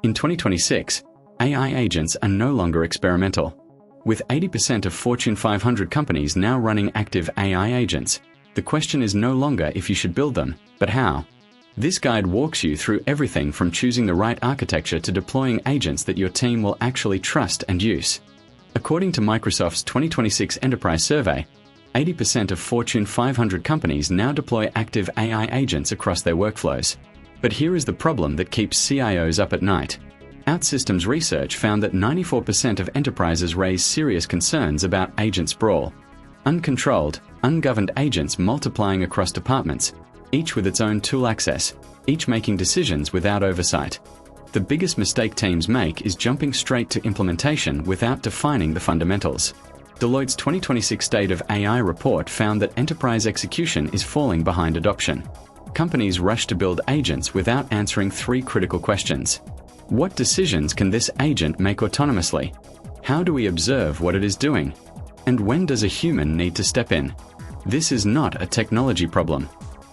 In 2026, AI agents are no longer experimental. With 80% of Fortune 500 companies now running active AI agents, the question is no longer if you should build them, but how. This guide walks you through everything from choosing the right architecture to deploying agents that your team will actually trust and use. According to Microsoft's 2026 Enterprise Survey, 80% of Fortune 500 companies now deploy active AI agents across their workflows. But here is the problem that keeps CIOs up at night. OutSystems research found that 94% of enterprises raise serious concerns about agent sprawl. Uncontrolled, ungoverned agents multiplying across departments, each with its own tool access, each making decisions without oversight. The biggest mistake teams make is jumping straight to implementation without defining the fundamentals. Deloitte's 2026 State of AI report found that enterprise execution is falling behind adoption. Companies rush to build agents without answering three critical questions. What decisions can this agent make autonomously? How do we observe what it is doing? And when does a human need to step in? This is not a technology problem.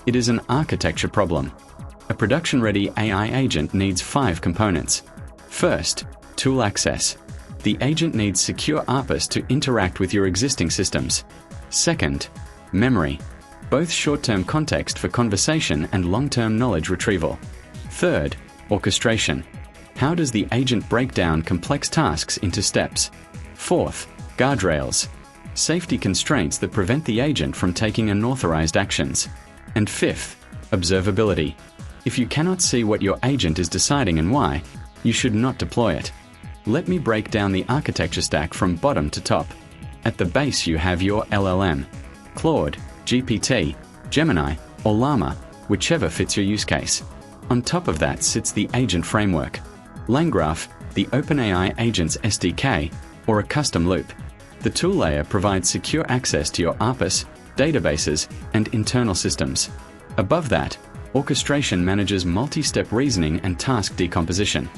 It is an architecture problem. A production-ready AI agent needs 5 components. First, tool access. The agent needs secure Opus to interact with your existing systems. Second, memory. Both short-term context for conversation and long-term knowledge retrieval. Third, orchestration. How does the agent break down complex tasks into steps? Fourth, guardrails. Safety constraints that prevent the agent from taking unauthorized actions. And fifth, observability. If you cannot see what your agent is deciding and why, you should not deploy it. Let me break down the architecture stack from bottom to top. At the base you have your LLM, Claude, GPT, Gemini, or Llama, whichever fits your use case. On top of that sits the agent framework, LangGraph, the openai-agents SDK, or a custom loop. The tool layer provides secure access to your Opus, databases, and internal systems. Above that, orchestration manages multi-step reasoning and task decomposition.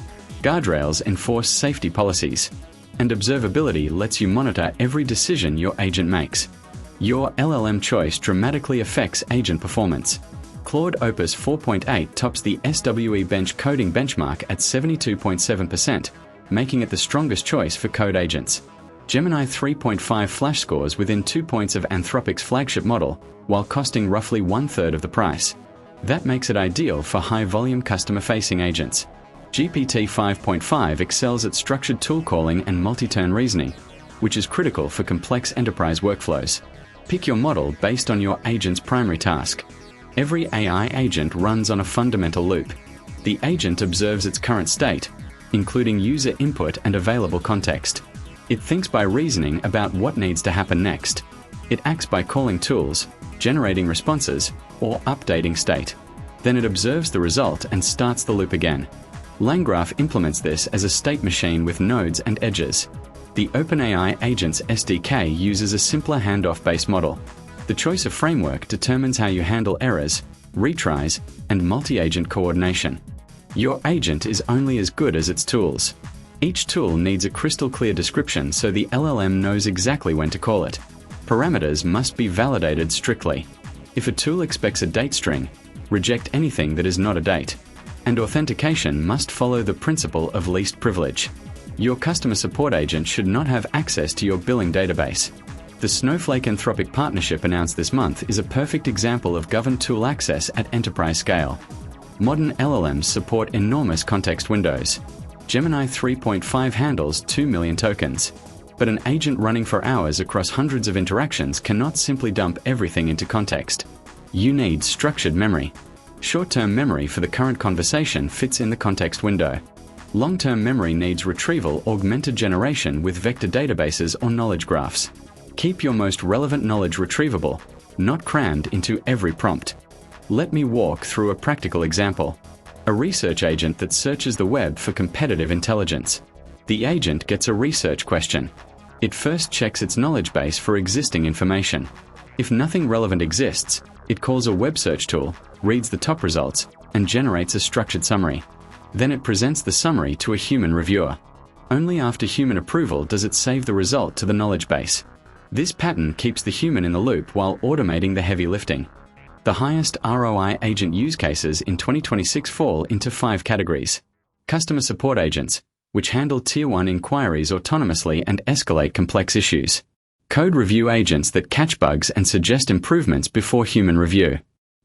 Guardrails enforce safety policies. And observability lets you monitor every decision your agent makes. Your LLM choice dramatically affects agent performance. Claude Opus 4.8 tops the SWE Bench coding benchmark at 72.7%, making it the strongest choice for code agents. Gemini 3.5 flash scores within 2 points of Anthropic's flagship model, while costing roughly 1/3 of the price. That makes it ideal for high-volume customer-facing agents. GPT 5.5 excels at structured tool calling and multi-turn reasoning, which is critical for complex enterprise workflows. Pick your model based on your agent's primary task. Every AI agent runs on a fundamental loop. The agent observes its current state, including user input and available context. It thinks by reasoning about what needs to happen next. It acts by calling tools, generating responses, or updating state. Then it observes the result and starts the loop again. LangGraph implements this as a state machine with nodes and edges. The openai-agents SDK uses a simpler handoff-based model. The choice of framework determines how you handle errors, retries, and multi-agent coordination. Your agent is only as good as its tools. Each tool needs a crystal-clear description so the LLM knows exactly when to call it. Parameters must be validated strictly. If a tool expects a date string, reject anything that is not a date. And authentication must follow the principle of least privilege. Your customer support agent should not have access to your billing database. The Snowflake-Anthropic partnership announced this month is a perfect example of governed tool access at enterprise scale. Modern LLMs support enormous context windows. Gemini 3.5 handles 2 million tokens. But an agent running for hours across hundreds of interactions cannot simply dump everything into context. You need structured memory. Short-term memory for the current conversation fits in the context window. Long-term memory needs retrieval augmented generation with vector databases or knowledge graphs. Keep your most relevant knowledge retrievable, not crammed into every prompt. Let me walk through a practical example. A research agent that searches the web for competitive intelligence. The agent gets a research question. It first checks its knowledge base for existing information. If nothing relevant exists, it calls a web search tool, reads the top results, and generates a structured summary. Then it presents the summary to a human reviewer. Only after human approval does it save the result to the knowledge base. This pattern keeps the human in the loop while automating the heavy lifting. The highest ROI agent use cases in 2026 fall into 5 categories. Customer support agents, which handle Tier 1 inquiries autonomously and escalate complex issues. Code review agents that catch bugs and suggest improvements before human review.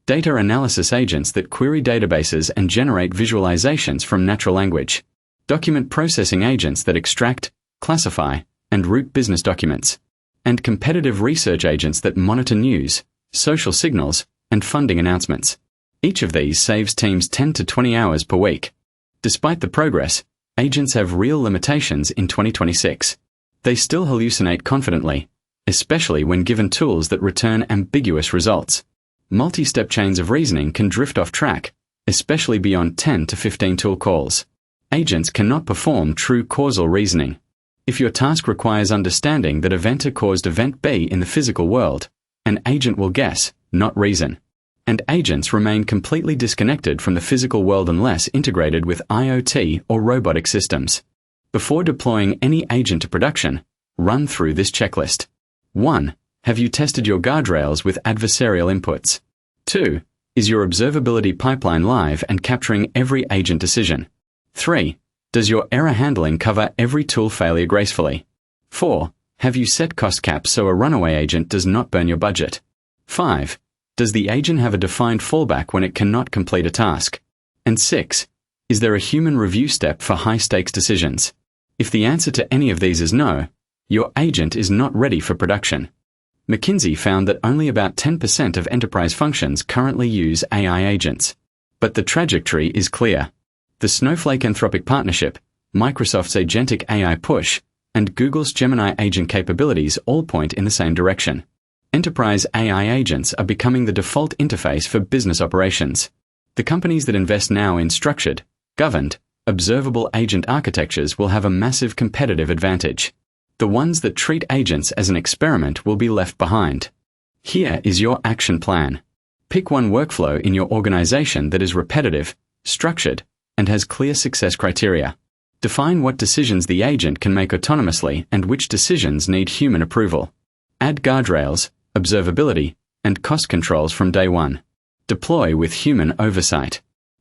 Data analysis agents that query databases and generate visualizations from natural language. Document processing agents that extract, classify, and route business documents. And competitive research agents that monitor news, social signals, and funding announcements. Each of these saves teams 10 to 20 hours per week. Despite the progress, agents have real limitations in 2026. They still hallucinate confidently, especially when given tools that return ambiguous results. Multi-step chains of reasoning can drift off track, especially beyond 10 to 15 tool calls. Agents cannot perform true causal reasoning. If your task requires understanding that event A caused event B in the physical world, an agent will guess, not reason. And agents remain completely disconnected from the physical world unless integrated with IoT or robotic systems. Before deploying any agent to production, run through this checklist. 1. Have you tested your guardrails with adversarial inputs? 2. Is your observability pipeline live and capturing every agent decision? 3. Does your error handling cover every tool failure gracefully? 4. Have you set cost caps so a runaway agent does not burn your budget? 5. Does the agent have a defined fallback when it cannot complete a task? And 6. Is there a human review step for high-stakes decisions? If the answer to any of these is no, your agent is not ready for production. McKinsey found that only about 10% of enterprise functions currently use AI agents. But the trajectory is clear. The Snowflake-Anthropic partnership, Microsoft's agentic AI push, and Google's Gemini agent capabilities all point in the same direction. Enterprise AI agents are becoming the default interface for business operations. The companies that invest now in structured, governed, observable agent architectures will have a massive competitive advantage. The ones that treat agents as an experiment will be left behind. Here is your action plan. Pick one workflow in your organization that is repetitive, structured, and has clear success criteria. Define what decisions the agent can make autonomously and which decisions need human approval. Add guardrails, observability, and cost controls from day one. Deploy with human oversight.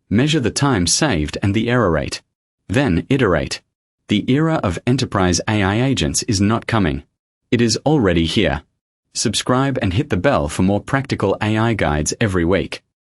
Measure the time saved and the error rate. Then iterate. The era of enterprise AI agents is not coming. It is already here. Subscribe and hit the bell for more practical AI guides every week.